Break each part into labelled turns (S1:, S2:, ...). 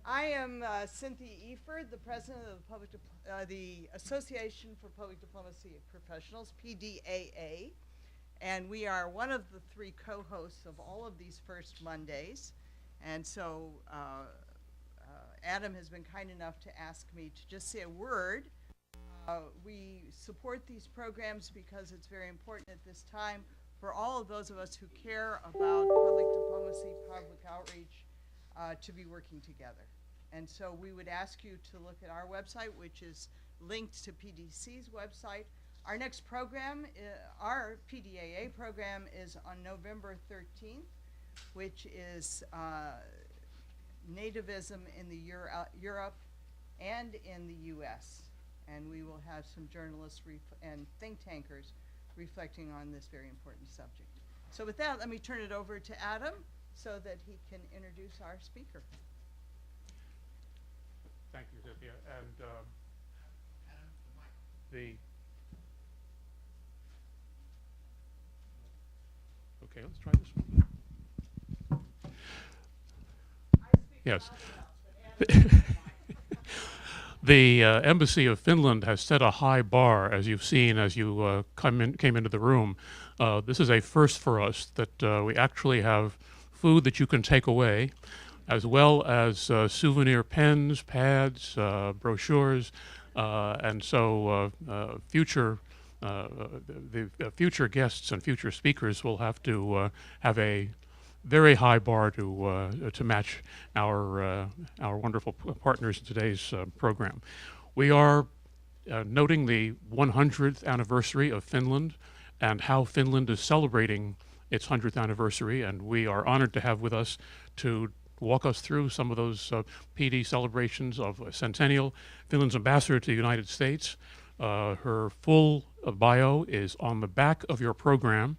S1: I am Cynthia Eford, the president of the Association for Public Diplomacy Professionals, PDAA, and we are one of the three co-hosts of all of these first Mondays. And so Adam has been kind enough to ask me to just say a word. We support these programs because it's very important at this time for all of those of us who care about public diplomacy, public outreach, to be working together. And so we would ask you to look at our website, which is linked to PDC's website. Our next program, our PDAA program, is on November 13th, which is nativism in the Europe and in the US. And we will have some journalists and think tankers reflecting on this very important subject. So with that, let me turn it over to Adam so that he can introduce our speaker.
S2: Thank you, Cynthia. And okay, let's try this one. Yes. The Embassy of Finland has set a high bar, as you've seen as you came into the room. This is a first for us that we actually have food that you can take away, as well as souvenir pens, pads, brochures, and so future guests and future speakers will have to have a very high bar to match our wonderful partners in today's program. We are noting the 100th anniversary of Finland and how Finland is celebrating its 100th anniversary, and we are honored to have with us to walk us through some of those PD celebrations of Centennial, Finland's ambassador to the United States. Her full bio is on the back of your program.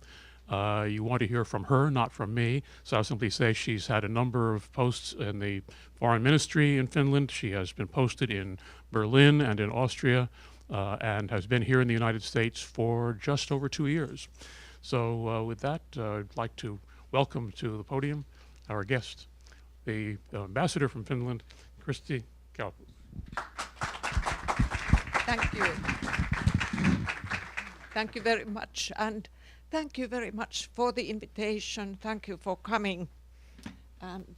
S2: You want to hear from her, not from me. So I'll simply say she's had a number of posts in the foreign ministry in Finland. She has been posted in Berlin and in Austria, and has been here in the United States for just over 2 years. So with that, I'd like to welcome to the podium our guest, the ambassador from Finland, Kristi Kauppi.
S3: Thank you. Thank you very much. And thank you very much for the invitation. Thank you for coming. And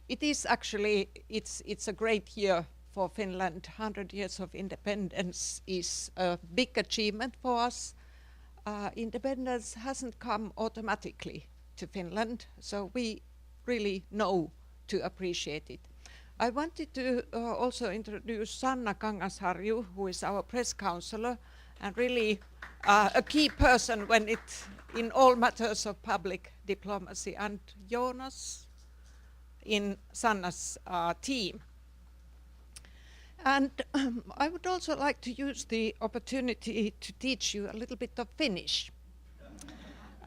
S3: it is actually, it's a great year for Finland. 100 years of independence is a big achievement for us. Independence hasn't come automatically to Finland, so we really know to appreciate it. I wanted to also introduce Sanna Kangasharju, who is our press counselor, and really a key person in all matters of public diplomacy, and Jonas in Sanna's team. And I would also like to use the opportunity to teach you a little bit of Finnish.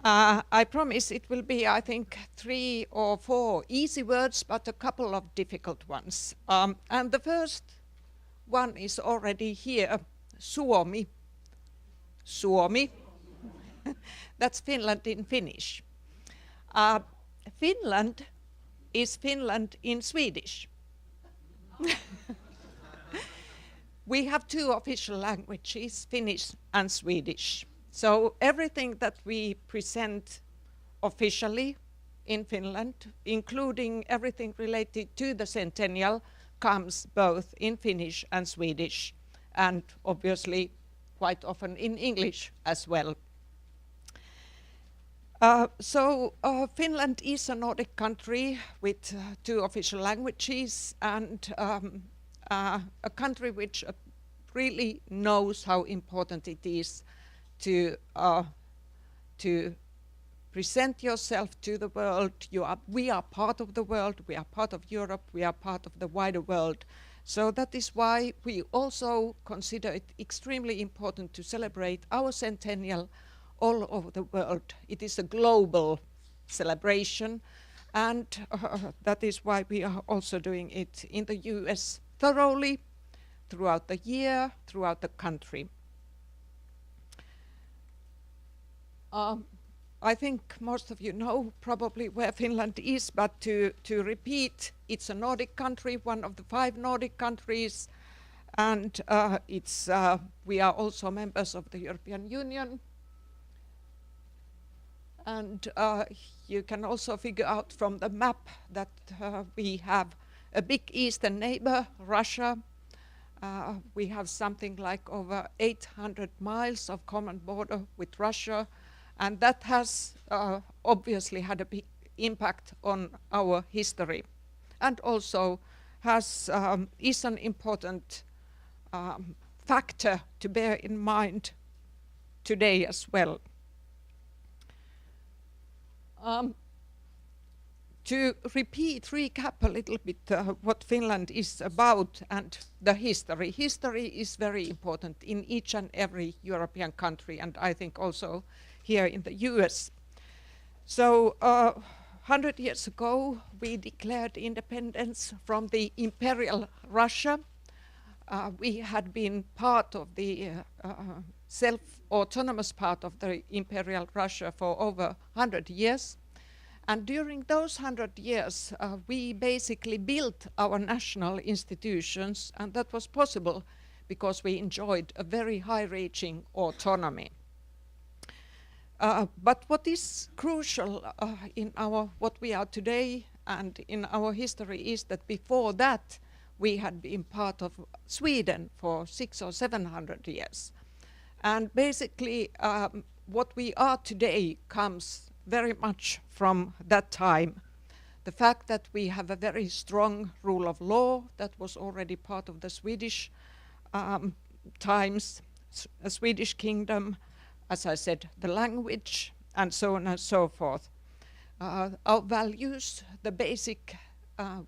S3: I promise it will be, I think, 3 or 4 easy words, but a couple of difficult ones. And the first one is already here, Suomi. Suomi. That's Finland in Finnish. Finland is Finland in Swedish. We have 2 official languages, Finnish and Swedish. So everything that we present officially in Finland, including everything related to the Centennial, comes both in Finnish and Swedish, and obviously quite often in English as well. Finland is a Nordic country with 2 official languages, and a country which really knows how important it is to present yourself to the world. We are part of the world, we are part of Europe, we are part of the wider world. So that is why we also consider it extremely important to celebrate our centennial all over the world. It is a global celebration, and that is why we are also doing it in the US thoroughly throughout the year, throughout the country. I think most of you know probably where Finland is, but to repeat, it's a Nordic country, one of the 5 Nordic countries, and we are also members of the European Union. And you can also figure out from the map that we have a big eastern neighbor, Russia. We have something like over 800 miles of common border with Russia, and that has obviously had a big impact on our history, and also is an important factor to bear in mind today as well. To recap a little bit what Finland is about and the history. History is very important in each and every European country, and I think also here in the US. So 100 years ago, we declared independence from the Imperial Russia. We had been part of the self-autonomous part of the Imperial Russia for over 100 years. And during those 100 years, we basically built our national institutions, and that was possible because we enjoyed a very high-reaching autonomy. But what is crucial in what we are today and in our history is that before that, we had been part of Sweden for 600 or 700 years. And basically, what we are today comes very much from that time. The fact that we have a very strong rule of law that was already part of the Swedish times, a Swedish kingdom, as I said, the language, and so on and so forth. Our values, the basic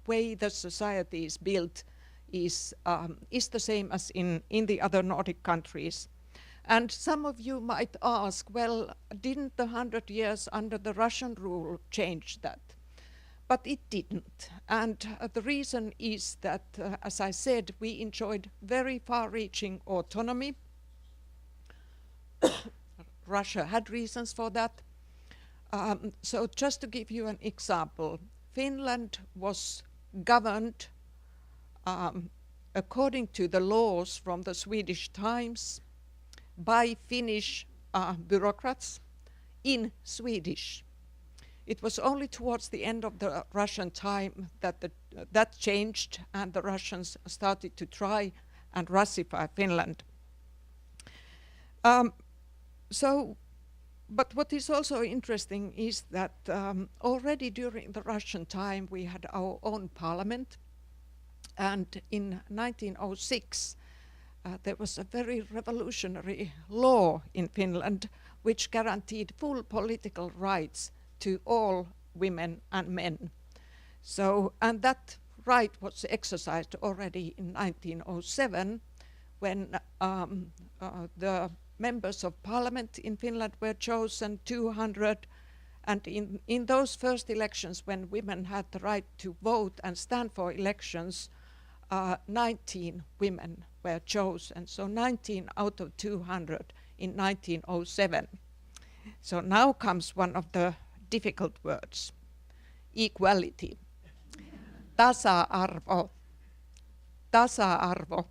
S3: way the society is built is the same as in the other Nordic countries. And some of you might ask, well, didn't the 100 years under the Russian rule change that? But it didn't. And the reason is that, as I said, we enjoyed very far-reaching autonomy. Russia had reasons for that. So just to give you an example, Finland was governed according to the laws from the Swedish times by Finnish bureaucrats in Swedish. It was only towards the end of the Russian time that that changed and the Russians started to try and Russify Finland. But what is also interesting is that already during the Russian time we had our own parliament, and in 1906 there was a very revolutionary law in Finland which guaranteed full political rights to all women and men. So, and that right was exercised already in 1907 when the members of parliament in Finland were chosen, 200, and in those first elections when women had the right to vote and stand for elections, 19 women were chosen, so 19 out of 200 in 1907. So now comes one of the difficult words, equality. Tasa-arvo. Tasa-arvo.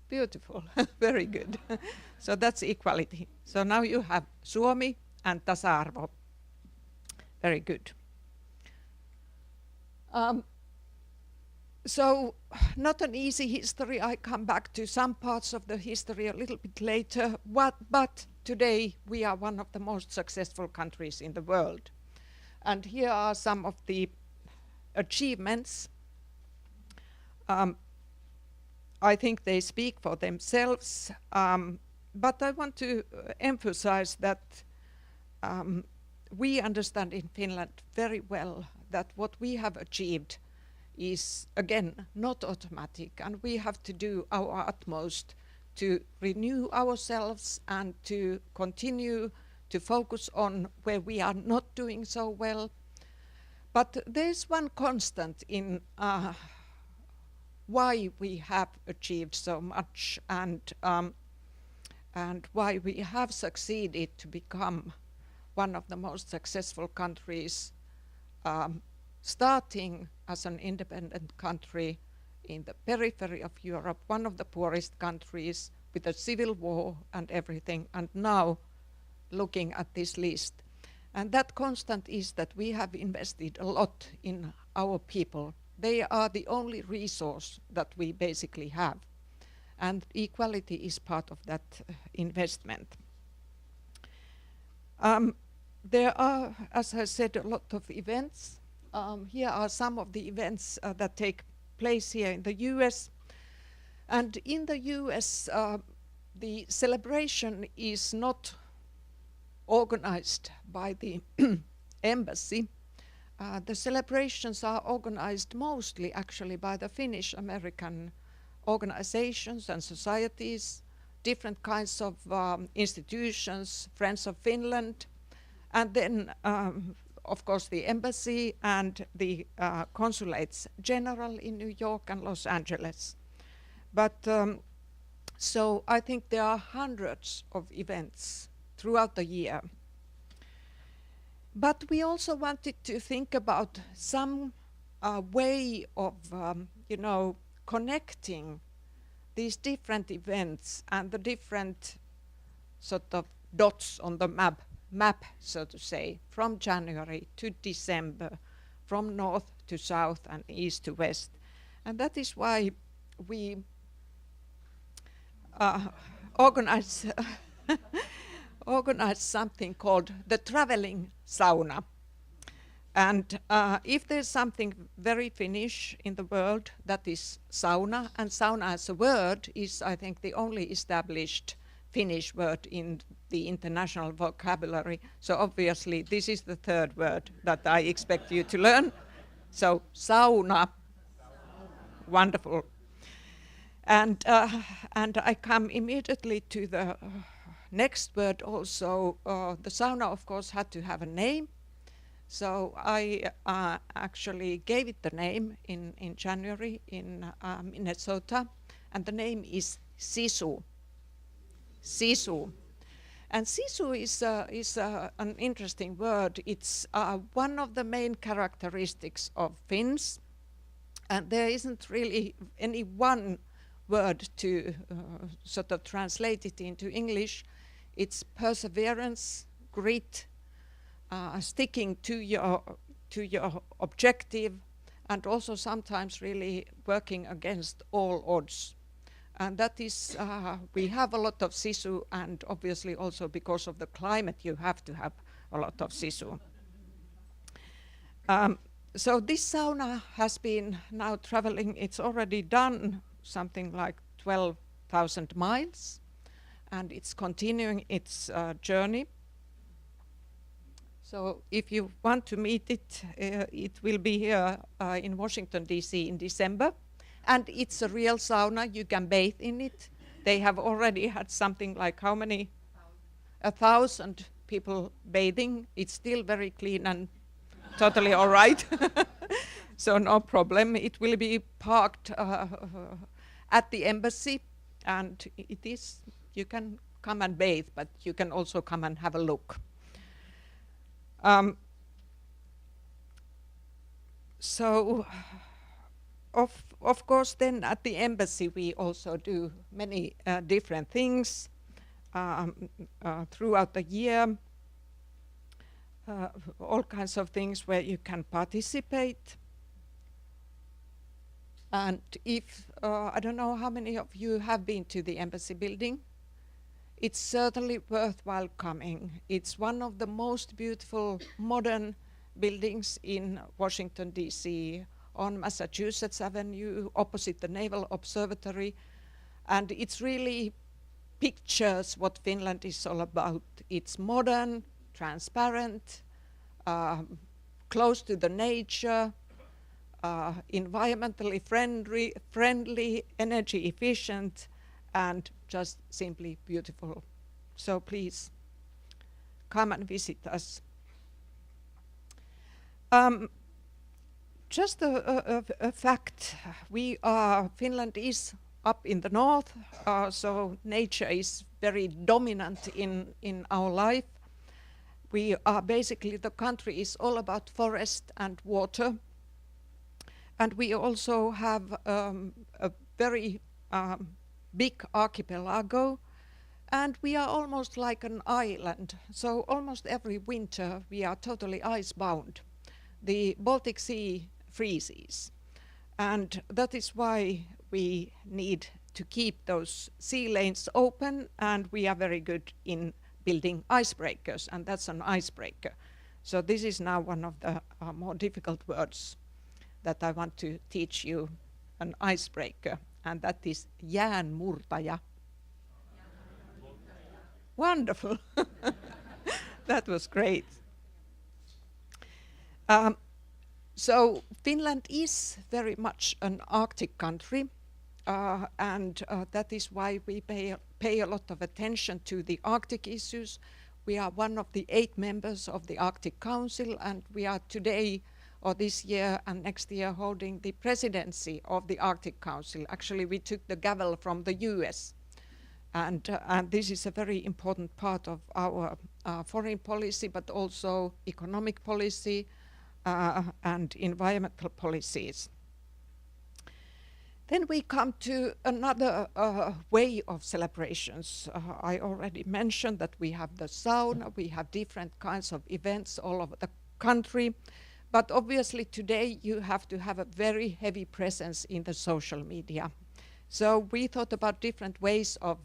S3: Beautiful, very good. So that's equality. So now you have Suomi and tasa-arvo. Very good. So not an easy history. I come back to some parts of the history a little bit later, but today we are one of the most successful countries in the world. And here are some of the achievements. I think they speak for themselves, but I want to emphasize that we understand in Finland very well that what we have achieved is, again, not automatic, and we have to do our utmost to renew ourselves and to continue to focus on where we are not doing so well. But there's one constant in why we have achieved so much, and and why we have succeeded to become one of the most successful countries, starting as an independent country in the periphery of Europe, one of the poorest countries with a civil war and everything, and now looking at this list. And that constant is that we have invested a lot in our people. They are the only resource that we basically have. And equality is part of that investment. There are, as I said, a lot of events. Here are some of the events that take place here in the US. And in the US, the celebration is not organized by the embassy. The celebrations are organized mostly actually by the Finnish American organizations and societies, different kinds of institutions, Friends of Finland, and then of course the embassy and the consulates general in New York and Los Angeles. But so I think there are hundreds of events throughout the year. But we also wanted to think about some way of, connecting these different events and the different sort of dots on the map, so to say, from January to December, from north to south and east to west. And that is why we organize something called the Traveling Sauna. And if there's something very Finnish in the world, that is sauna. And sauna as a word is, I think, the only established Finnish word in the international vocabulary. So obviously this is the third word that I expect you to learn. So sauna. Wonderful. And I come immediately to the next word also. The sauna, of course, had to have a name. So I actually gave it the name in January in Minnesota, and the name is Sisu. Sisu. And Sisu is an interesting word. It's one of the main characteristics of Finns, and there isn't really any one word to sort of translate it into English. It's perseverance, grit, sticking to your objective, and also sometimes really working against all odds. And that is, we have a lot of sisu, and obviously also because of the climate you have to have a lot of sisu. So this sauna has been now traveling, it's already done something like 12,000 miles, and it's continuing its journey. So if you want to meet it, it will be here in Washington, D.C. in December. And it's a real sauna, you can bathe in it. They have already had something like how many? 1,000 people bathing. It's still very clean and totally all right. So no problem. It will be parked at the embassy, and it is, you can come and bathe, but you can also come and have a look. So, of course, then at the embassy we also do many different things throughout the year. All kinds of things where you can participate. And if, I don't know how many of you have been to the embassy building. It's certainly worthwhile coming. It's one of the most beautiful modern buildings in Washington, D.C., on Massachusetts Avenue, opposite the Naval Observatory. And it's really pictures what Finland is all about. It's modern, transparent, close to the nature, environmentally friendly, energy efficient, and just simply beautiful. So please come and visit us. Just a fact, Finland is up in the north, so nature is very dominant in our life. We are basically, the country is all about forest and water. And we also have a very big archipelago, and we are almost like an island. So almost every winter we are totally icebound. The Baltic Sea freezes, and that is why we need to keep those sea lanes open, and we are very good in building icebreakers, and that's an icebreaker. So this is now one of the more difficult words that I want to teach you, an icebreaker, and that is jäänmurtaja. Wonderful. That was great. So Finland is very much an Arctic country, and that is why we pay a lot of attention to the Arctic issues. We are one of the 8 members of the Arctic Council, and we are today, or this year and next year, holding the presidency of the Arctic Council. Actually, we took the gavel from the US. And this is a very important part of our foreign policy, but also economic policy and environmental policies. Then we come to another way of celebrations. I already mentioned that we have the sauna, we have different kinds of events all over the country, but obviously today you have to have a very heavy presence in the social media. So we thought about different ways of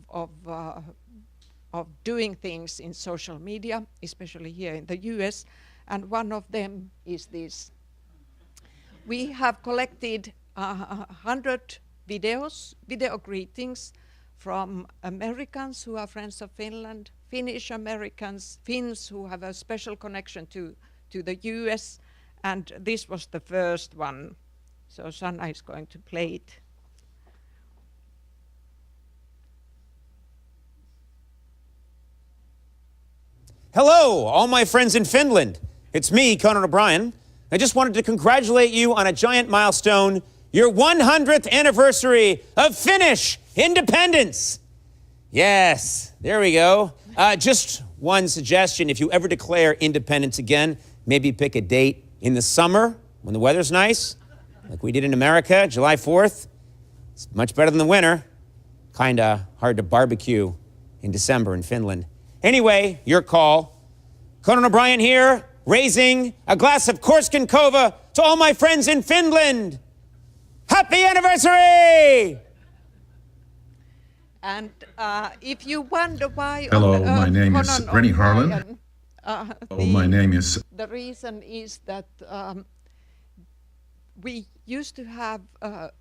S3: doing things in social media, especially here in the US, and one of them is this. We have collected 100 video greetings from Americans who are Friends of Finland, Finnish Americans, Finns who have a special connection to the US, and this was the first one. So Sanna is going to play it.
S4: Hello, all my friends in Finland. It's me, Conan O'Brien. I just wanted to congratulate you on a giant milestone, your 100th anniversary of Finnish independence. Yes, there we go. Just one suggestion, if you ever declare independence again, maybe pick a date in the summer when the weather's nice, like we did in America, July 4th. It's much better than the winter. Kinda hard to barbecue in December in Finland. Anyway, your call. Conan O'Brien here, raising a glass of Korskenkova to all my friends in Finland. Happy anniversary!
S3: And if you wonder why...
S5: Hello, my name is
S3: Conan
S5: Rennie
S3: O'Brien,
S5: Harlan. My name is...
S3: The reason is that we used to have a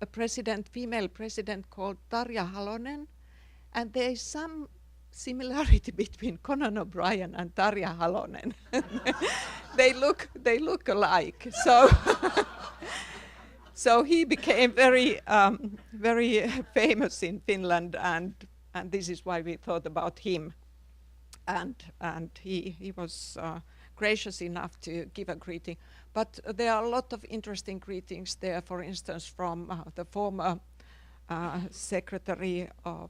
S3: female president called Tarja Halonen, and there is some similarity between Conan O'Brien and Tarja Halonen. they look alike. So so he became very famous in Finland, and this is why we thought about him. And he was gracious enough to give a greeting. But there are a lot of interesting greetings there. For instance, from the former Secretary of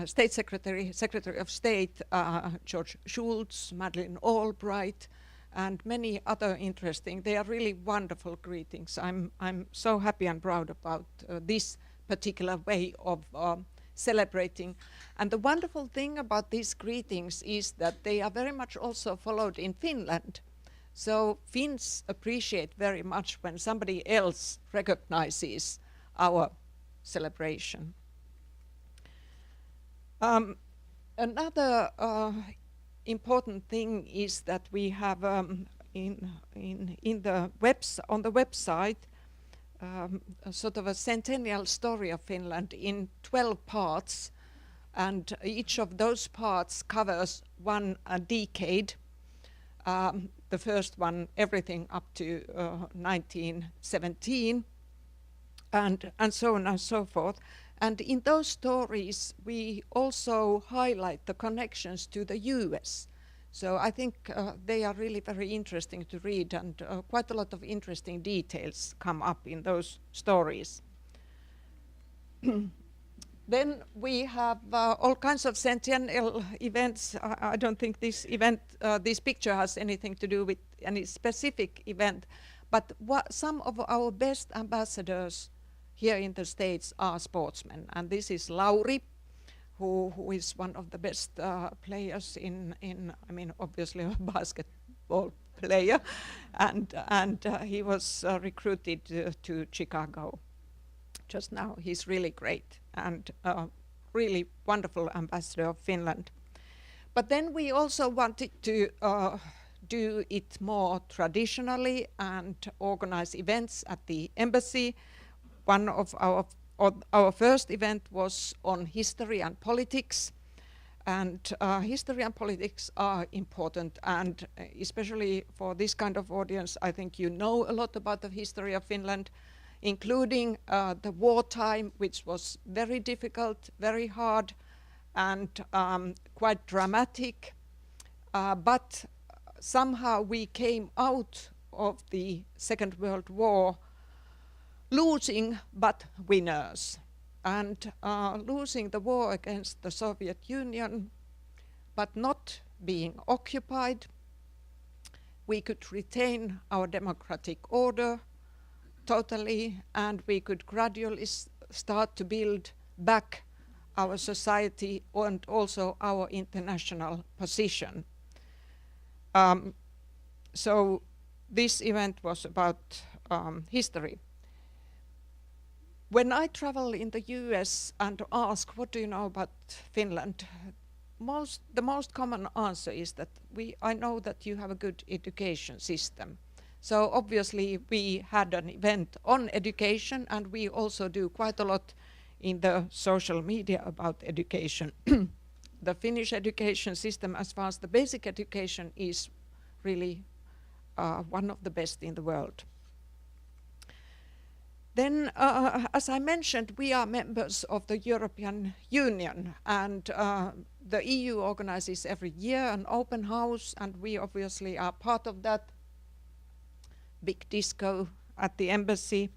S3: Secretary of State, George Shultz, Madeleine Albright, and many other interesting. They are really wonderful greetings. I'm so happy and proud about this particular way of celebrating. And the wonderful thing about these greetings is that they are very much also followed in Finland. So Finns appreciate very much when somebody else recognizes our celebration. Another important thing is that we have on the website a sort of a centennial story of Finland in 12 parts, and each of those parts covers one decade. The first one, everything up to 1917, and so on and so forth. And in those stories, we also highlight the connections to the US. So I think they are really very interesting to read, and quite a lot of interesting details come up in those stories. Then we have all kinds of centennial events. I don't think this event, this picture has anything to do with any specific event, but some of our best ambassadors here in the States are sportsmen, and this is Lauri, who is one of the best players in I mean, obviously a basketball player, and he was recruited to Chicago just now. He's really great and really wonderful ambassador of Finland. But then we also wanted to do it more traditionally and organize events at the embassy. One of our first event was on history and politics, and history and politics are important, and especially for this kind of audience, I think you know a lot about the history of Finland, including the wartime, which was very difficult, very hard, and quite dramatic, but somehow we came out of the Second World War losing but winners, and losing the war against the Soviet Union but not being occupied. We could retain our democratic order totally, and we could gradually start to build back our society and also our international position. So this event was about history. When I travel in the US and ask, what do you know about Finland? The most common answer is that I know that you have a good education system. So obviously we had an event on education, and we also do quite a lot in the social media about education. The Finnish education system, as far as the basic education, is really one of the best in the world. Then, as I mentioned, we are members of the European Union, and the EU organizes every year an open house, and we obviously are part of that. Big disco at the embassy,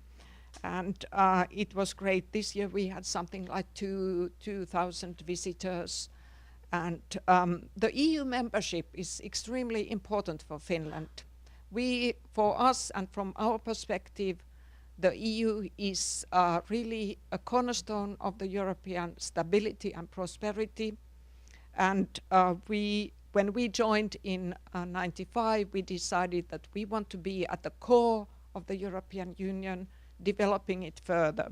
S3: and it was great. This year we had something like 2,000 visitors, and the EU membership is extremely important for Finland. For us and from our perspective, the EU is really a cornerstone of the European stability and prosperity, and when we joined in '95, we decided that we want to be at the core of the European Union, developing it further.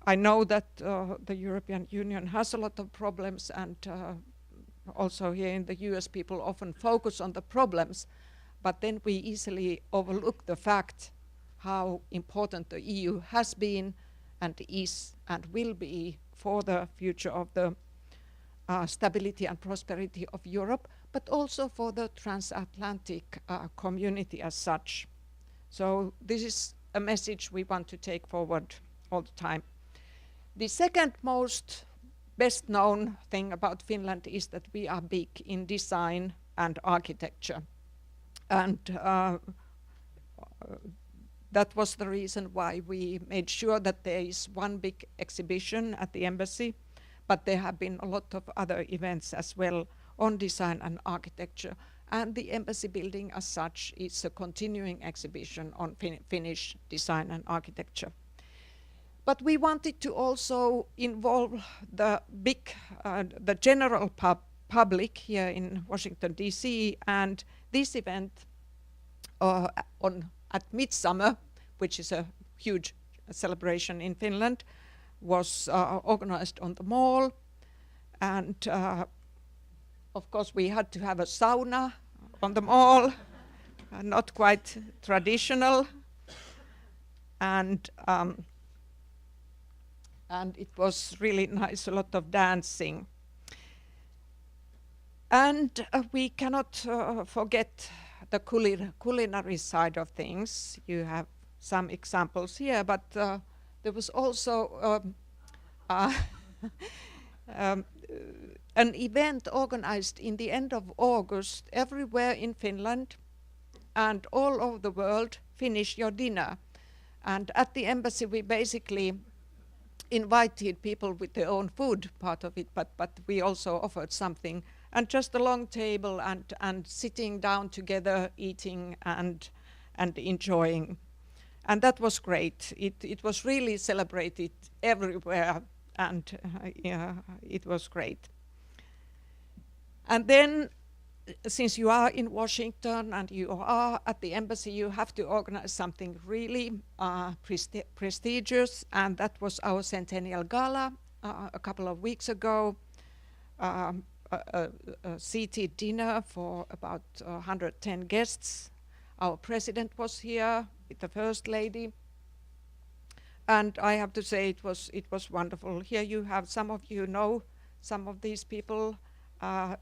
S3: I know that the European Union has a lot of problems, and also here in the US people often focus on the problems, but then we easily overlook the fact how important the EU has been and is and will be for the future of the stability and prosperity of Europe, but also for the transatlantic community as such. So this is a message we want to take forward all the time. The second most best known thing about Finland is that we are big in design and architecture. And that was the reason why we made sure that there is one big exhibition at the embassy, but there have been a lot of other events as well on design and architecture. And the embassy building as such is a continuing exhibition on Finnish design and architecture. But we wanted to also involve the the general public here in Washington, D.C., and this event at Midsummer, which is a huge celebration in Finland, was organized on the mall, and of course we had to have a sauna on the mall, not quite traditional, and it was really nice, a lot of dancing. And we cannot forget the culinary side of things. You have some examples here, but there was also an event organized in the end of August everywhere in Finland and all over the world. Finish your dinner. And at the embassy we basically invited people with their own food, part of it, but we also offered something. And just a long table and sitting down together, eating and enjoying. And that was great. It was really celebrated everywhere, and yeah, it was great. And then, since you are in Washington and you are at the embassy, you have to organize something really prestigious, and that was our Centennial Gala a couple of weeks ago. A seated dinner for about 110 guests. Our president was here with the First Lady. And I have to say it was wonderful. Here you have, some of you know some of these people.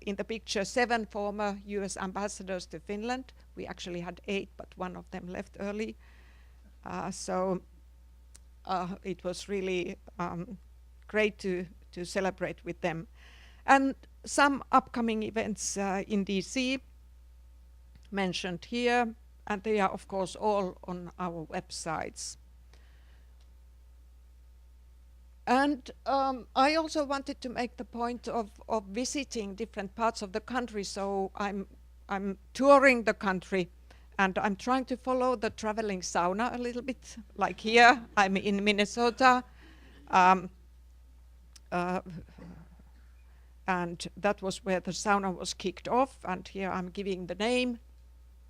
S3: In the picture, 7 former US ambassadors to Finland. We actually had 8, but one of them left early. So it was really great to celebrate with them. And some upcoming events in DC mentioned here, and they are of course all on our websites. And I also wanted to make the point of visiting different parts of the country, so I'm touring the country, and I'm trying to follow the Traveling Sauna a little bit. Like here, I'm in Minnesota, and that was where the sauna was kicked off, and here I'm giving the name.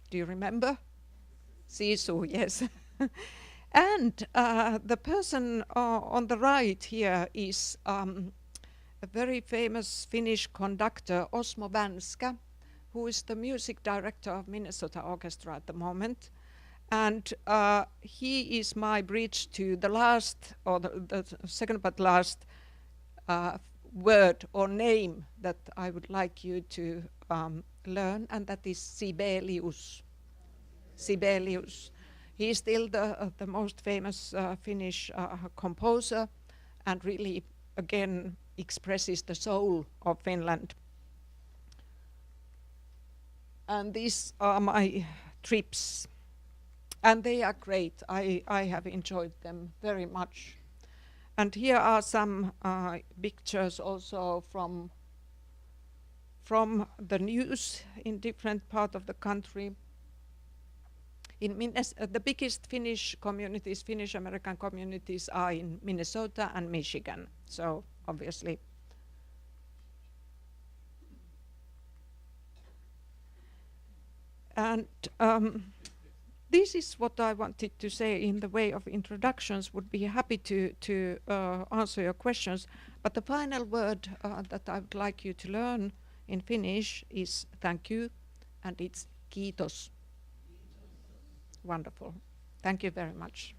S3: Do you remember? Sisu, yes. And the person on the right here is a very famous Finnish conductor, Osmo Vänskä, who is the music director of Minnesota Orchestra at the moment. And he is my bridge to the last, or the second but last word or name that I would like you to learn, and that is Sibelius. Sibelius. He is still the most famous Finnish composer, and really, again, expresses the soul of Finland. And these are my trips, and they are great. I have enjoyed them very much. And here are some pictures also from the news in different parts of the country. In the biggest Finnish communities, Finnish American communities, are in Minnesota and Michigan. So obviously. And this is what I wanted to say in the way of introductions. Would be happy to answer your questions. But the final word that I would like you to learn in Finnish is thank you, and it's kiitos. Wonderful. Thank you very much.